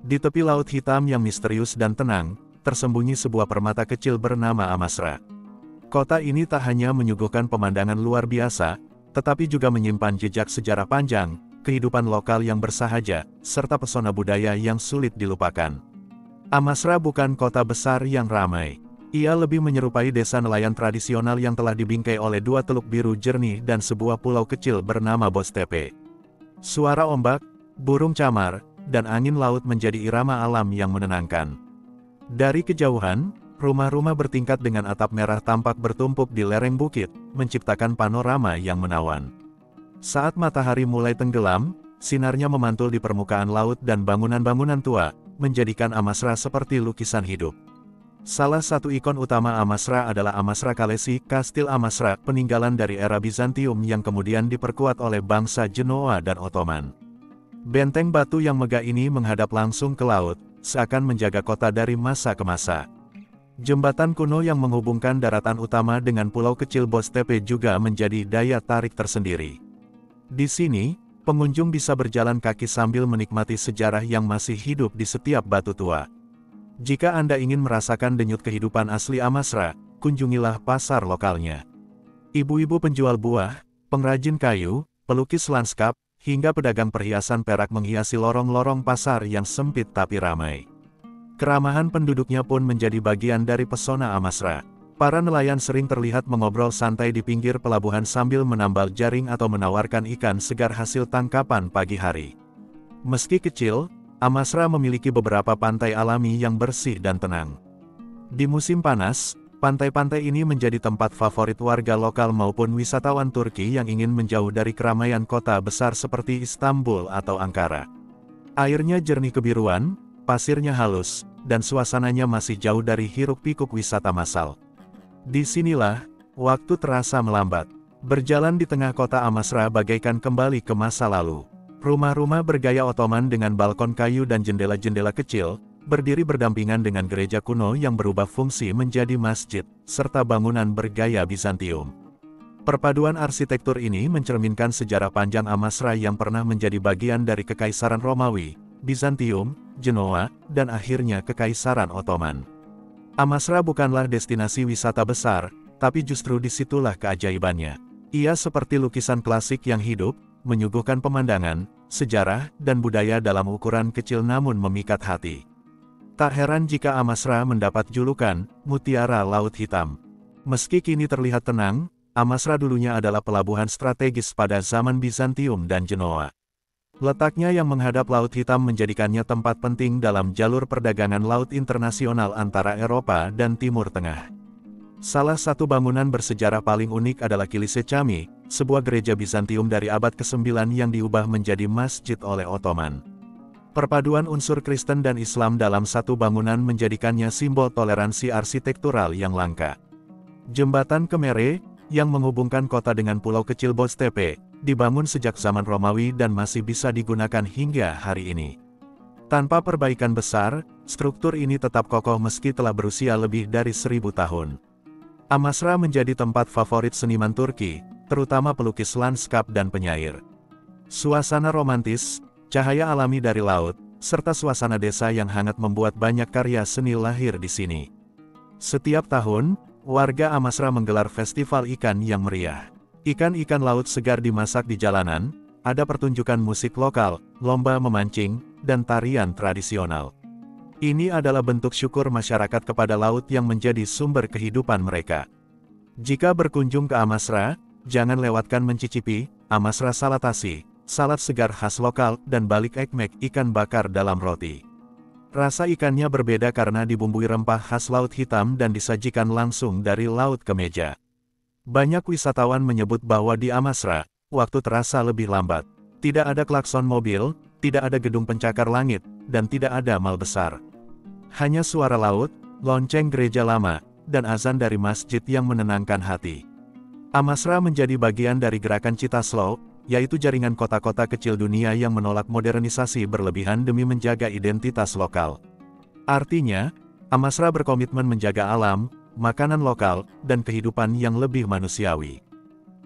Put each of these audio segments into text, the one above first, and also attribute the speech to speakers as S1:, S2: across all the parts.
S1: Di tepi Laut Hitam yang misterius dan tenang, tersembunyi sebuah permata kecil bernama Amasra. Kota ini tak hanya menyuguhkan pemandangan luar biasa, tetapi juga menyimpan jejak sejarah panjang, kehidupan lokal yang bersahaja, serta pesona budaya yang sulit dilupakan. Amasra bukan kota besar yang ramai. Ia lebih menyerupai desa nelayan tradisional yang telah dibingkai oleh dua teluk biru jernih dan sebuah pulau kecil bernama Bostepe. Suara ombak, burung camar, dan angin laut menjadi irama alam yang menenangkan. Dari kejauhan, rumah-rumah bertingkat dengan atap merah tampak bertumpuk di lereng bukit, menciptakan panorama yang menawan. Saat matahari mulai tenggelam, sinarnya memantul di permukaan laut dan bangunan-bangunan tua, menjadikan Amasra seperti lukisan hidup. Salah satu ikon utama Amasra adalah Amasra Kalesi, Kastil Amasra, peninggalan dari era Bizantium yang kemudian diperkuat oleh bangsa Genoa dan Ottoman. Benteng batu yang megah ini menghadap langsung ke laut, seakan menjaga kota dari masa ke masa. Jembatan kuno yang menghubungkan daratan utama dengan pulau kecil Bostepe juga menjadi daya tarik tersendiri. Di sini, pengunjung bisa berjalan kaki sambil menikmati sejarah yang masih hidup di setiap batu tua. Jika Anda ingin merasakan denyut kehidupan asli Amasra, kunjungilah pasar lokalnya. Ibu-ibu penjual buah, pengrajin kayu, pelukis lanskap, hingga pedagang perhiasan perak menghiasi lorong-lorong pasar yang sempit tapi ramai. Keramahan penduduknya pun menjadi bagian dari pesona Amasra. Para nelayan sering terlihat mengobrol santai di pinggir pelabuhan sambil menambal jaring atau menawarkan ikan segar hasil tangkapan pagi hari. Meski kecil, Amasra memiliki beberapa pantai alami yang bersih dan tenang. Di musim panas, pantai-pantai ini menjadi tempat favorit warga lokal maupun wisatawan Turki yang ingin menjauh dari keramaian kota besar seperti Istanbul atau Ankara. Airnya jernih kebiruan, pasirnya halus, dan suasananya masih jauh dari hiruk-pikuk wisata massal. Disinilah, waktu terasa melambat. Berjalan di tengah kota Amasra bagaikan kembali ke masa lalu. Rumah-rumah bergaya Ottoman dengan balkon kayu dan jendela-jendela kecil, berdiri berdampingan dengan gereja kuno yang berubah fungsi menjadi masjid, serta bangunan bergaya Bizantium. Perpaduan arsitektur ini mencerminkan sejarah panjang Amasra yang pernah menjadi bagian dari Kekaisaran Romawi, Bizantium, Genoa, dan akhirnya Kekaisaran Ottoman. Amasra bukanlah destinasi wisata besar, tapi justru disitulah keajaibannya. Ia seperti lukisan klasik yang hidup, menyuguhkan pemandangan, sejarah, dan budaya dalam ukuran kecil namun memikat hati. Tak heran jika Amasra mendapat julukan Mutiara Laut Hitam. Meski kini terlihat tenang, Amasra dulunya adalah pelabuhan strategis pada zaman Bizantium dan Genoa. Letaknya yang menghadap Laut Hitam menjadikannya tempat penting dalam jalur perdagangan laut internasional antara Eropa dan Timur Tengah. Salah satu bangunan bersejarah paling unik adalah Kilise Cami, sebuah gereja Bizantium dari abad ke-9 yang diubah menjadi masjid oleh Ottoman. Perpaduan unsur Kristen dan Islam dalam satu bangunan menjadikannya simbol toleransi arsitektural yang langka. Jembatan Kemere, yang menghubungkan kota dengan pulau kecil Bostepe, dibangun sejak zaman Romawi dan masih bisa digunakan hingga hari ini. Tanpa perbaikan besar, struktur ini tetap kokoh meski telah berusia lebih dari 1000 tahun. Amasra menjadi tempat favorit seniman Turki, terutama pelukis lanskap dan penyair. Suasana romantis, cahaya alami dari laut, serta suasana desa yang hangat membuat banyak karya seni lahir di sini. Setiap tahun, warga Amasra menggelar festival ikan yang meriah. Ikan-ikan laut segar dimasak di jalanan, ada pertunjukan musik lokal, lomba memancing, dan tarian tradisional. Ini adalah bentuk syukur masyarakat kepada laut yang menjadi sumber kehidupan mereka. Jika berkunjung ke Amasra, jangan lewatkan mencicipi Amasra Salatasi, salad segar khas lokal, dan balik ekmek ikan bakar dalam roti. Rasa ikannya berbeda karena dibumbui rempah khas Laut Hitam dan disajikan langsung dari laut ke meja. Banyak wisatawan menyebut bahwa di Amasra, waktu terasa lebih lambat. Tidak ada klakson mobil, tidak ada gedung pencakar langit, dan tidak ada mal besar. Hanya suara laut, lonceng gereja lama, dan azan dari masjid yang menenangkan hati. Amasra menjadi bagian dari gerakan Cita Slow, yaitu jaringan kota-kota kecil dunia yang menolak modernisasi berlebihan demi menjaga identitas lokal. Artinya, Amasra berkomitmen menjaga alam, makanan lokal, dan kehidupan yang lebih manusiawi.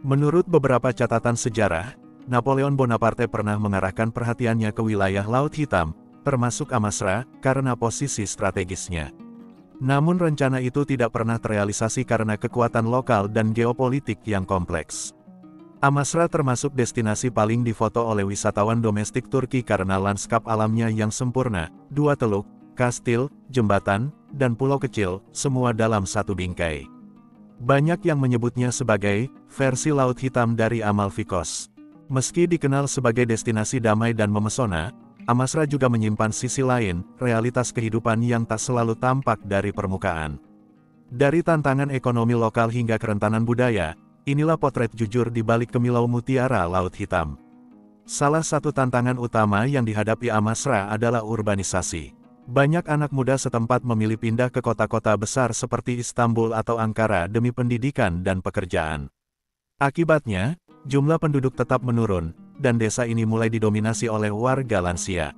S1: Menurut beberapa catatan sejarah, Napoleon Bonaparte pernah mengarahkan perhatiannya ke wilayah Laut Hitam, termasuk Amasra, karena posisi strategisnya. Namun rencana itu tidak pernah terrealisasi karena kekuatan lokal dan geopolitik yang kompleks. Amasra termasuk destinasi paling difoto oleh wisatawan domestik Turki karena lanskap alamnya yang sempurna, 2 teluk, kastil, jembatan, dan pulau kecil, semua dalam satu bingkai. Banyak yang menyebutnya sebagai versi Laut Hitam dari Amalfi Coast. Meski dikenal sebagai destinasi damai dan memesona, Amasra juga menyimpan sisi lain, realitas kehidupan yang tak selalu tampak dari permukaan. Dari tantangan ekonomi lokal hingga kerentanan budaya, inilah potret jujur di balik Kemilau Mutiara Laut Hitam. Salah satu tantangan utama yang dihadapi Amasra adalah urbanisasi. Banyak anak muda setempat memilih pindah ke kota-kota besar seperti Istanbul atau Ankara demi pendidikan dan pekerjaan. Akibatnya, jumlah penduduk tetap menurun, dan desa ini mulai didominasi oleh warga lansia.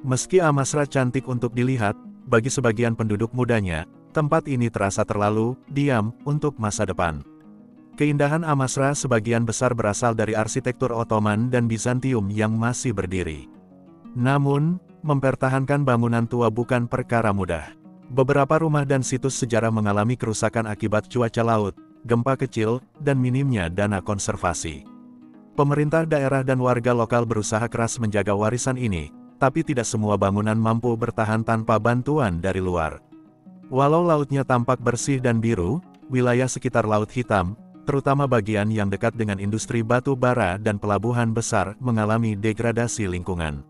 S1: Meski Amasra cantik untuk dilihat, bagi sebagian penduduk mudanya, tempat ini terasa terlalu diam untuk masa depan. Keindahan Amasra sebagian besar berasal dari arsitektur Ottoman dan Bizantium yang masih berdiri. Namun, mempertahankan bangunan tua bukan perkara mudah. Beberapa rumah dan situs sejarah mengalami kerusakan akibat cuaca laut, gempa kecil, dan minimnya dana konservasi. Pemerintah daerah dan warga lokal berusaha keras menjaga warisan ini, tapi tidak semua bangunan mampu bertahan tanpa bantuan dari luar. Walau lautnya tampak bersih dan biru, wilayah sekitar Laut Hitam, terutama bagian yang dekat dengan industri batu bara dan pelabuhan besar, mengalami degradasi lingkungan.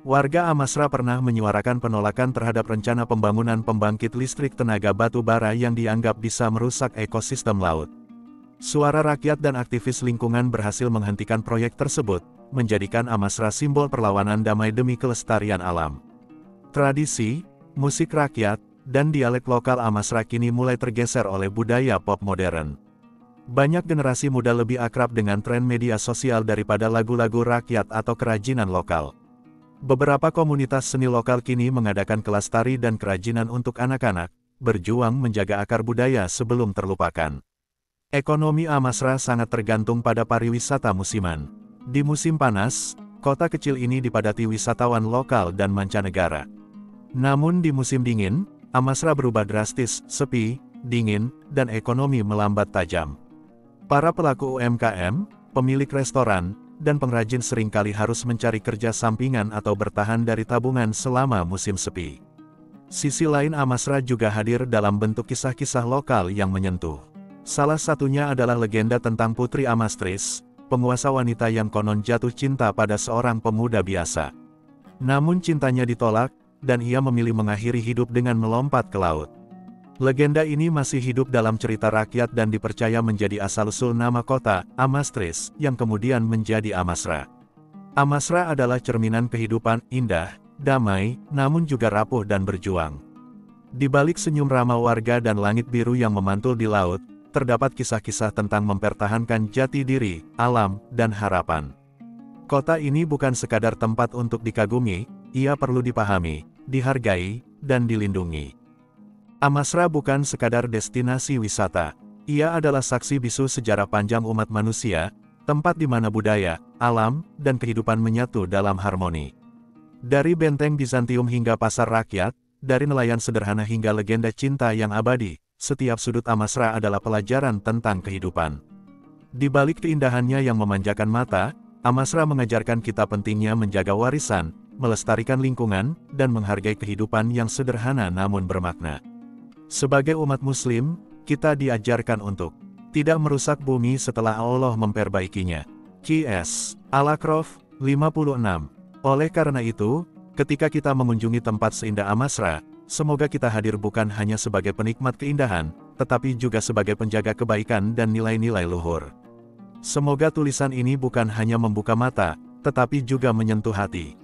S1: Warga Amasra pernah menyuarakan penolakan terhadap rencana pembangunan pembangkit listrik tenaga batu bara yang dianggap bisa merusak ekosistem laut. Suara rakyat dan aktivis lingkungan berhasil menghentikan proyek tersebut, menjadikan Amasra simbol perlawanan damai demi kelestarian alam. Tradisi, musik rakyat, dan dialek lokal Amasra kini mulai tergeser oleh budaya pop modern. Banyak generasi muda lebih akrab dengan tren media sosial daripada lagu-lagu rakyat atau kerajinan lokal. Beberapa komunitas seni lokal kini mengadakan kelas tari dan kerajinan untuk anak-anak, berjuang menjaga akar budaya sebelum terlupakan. Ekonomi Amasra sangat tergantung pada pariwisata musiman. Di musim panas, kota kecil ini dipadati wisatawan lokal dan mancanegara. Namun di musim dingin, Amasra berubah drastis, sepi, dingin, dan ekonomi melambat tajam. Para pelaku UMKM, pemilik restoran, dan pengrajin seringkali harus mencari kerja sampingan atau bertahan dari tabungan selama musim sepi. Sisi lain Amasra juga hadir dalam bentuk kisah-kisah lokal yang menyentuh. Salah satunya adalah legenda tentang Putri Amastris, penguasa wanita yang konon jatuh cinta pada seorang pemuda biasa. Namun cintanya ditolak, dan ia memilih mengakhiri hidup dengan melompat ke laut. Legenda ini masih hidup dalam cerita rakyat dan dipercaya menjadi asal-usul nama kota, Amastris, yang kemudian menjadi Amasra. Amasra adalah cerminan kehidupan, indah, damai, namun juga rapuh dan berjuang. Di balik senyum ramah warga dan langit biru yang memantul di laut, terdapat kisah-kisah tentang mempertahankan jati diri, alam, dan harapan. Kota ini bukan sekadar tempat untuk dikagumi, ia perlu dipahami, dihargai, dan dilindungi. Amasra bukan sekadar destinasi wisata. Ia adalah saksi bisu sejarah panjang umat manusia, tempat di mana budaya, alam, dan kehidupan menyatu dalam harmoni. Dari benteng Bizantium hingga pasar rakyat, dari nelayan sederhana hingga legenda cinta yang abadi, setiap sudut Amasra adalah pelajaran tentang kehidupan. Di balik keindahannya yang memanjakan mata, Amasra mengajarkan kita pentingnya menjaga warisan, melestarikan lingkungan, dan menghargai kehidupan yang sederhana namun bermakna. Sebagai umat Muslim, kita diajarkan untuk tidak merusak bumi setelah Allah memperbaikinya. Q.S. Al-Aqraf, 56. Oleh karena itu, ketika kita mengunjungi tempat seindah Amasra, semoga kita hadir bukan hanya sebagai penikmat keindahan, tetapi juga sebagai penjaga kebaikan dan nilai-nilai luhur. Semoga tulisan ini bukan hanya membuka mata, tetapi juga menyentuh hati.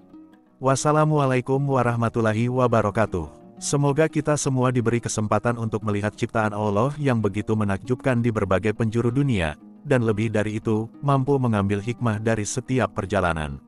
S1: Wassalamualaikum warahmatullahi wabarakatuh. Semoga kita semua diberi kesempatan untuk melihat ciptaan Allah yang begitu menakjubkan di berbagai penjuru dunia, dan lebih dari itu, mampu mengambil hikmah dari setiap perjalanan.